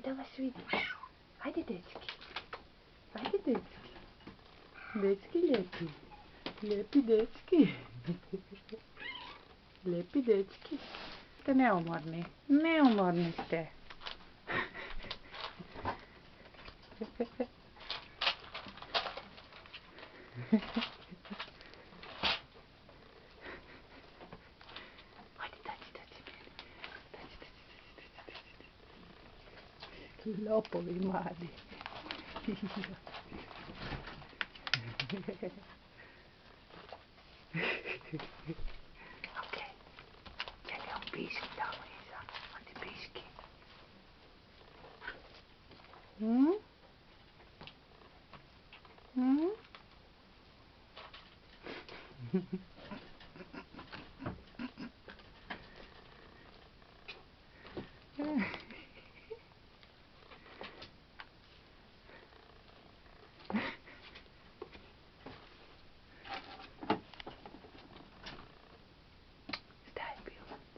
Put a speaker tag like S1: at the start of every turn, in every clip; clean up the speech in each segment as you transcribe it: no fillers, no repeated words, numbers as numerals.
S1: da vas vidim. Ajde, dečki. Ajde, dečki. Dečki lijepi. Lijepi dečki. Lijepi dečki. Ste neumorni. Neumorni ste. Lopovi mali. Ok. Čekaj, on piški tamo iza. On ti piški.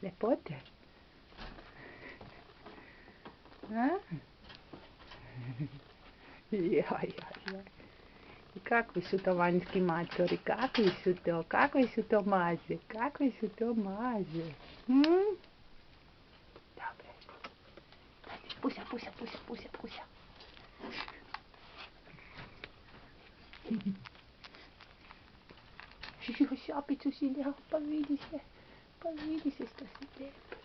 S1: Lepote? Jaj. I kakvi su to vanjski matori? Kakvi su to? Kakvi su to maže? Kakvi su to maže? Dobre. Pusa. Šapicu si dao, pa vidi se što si lijepo.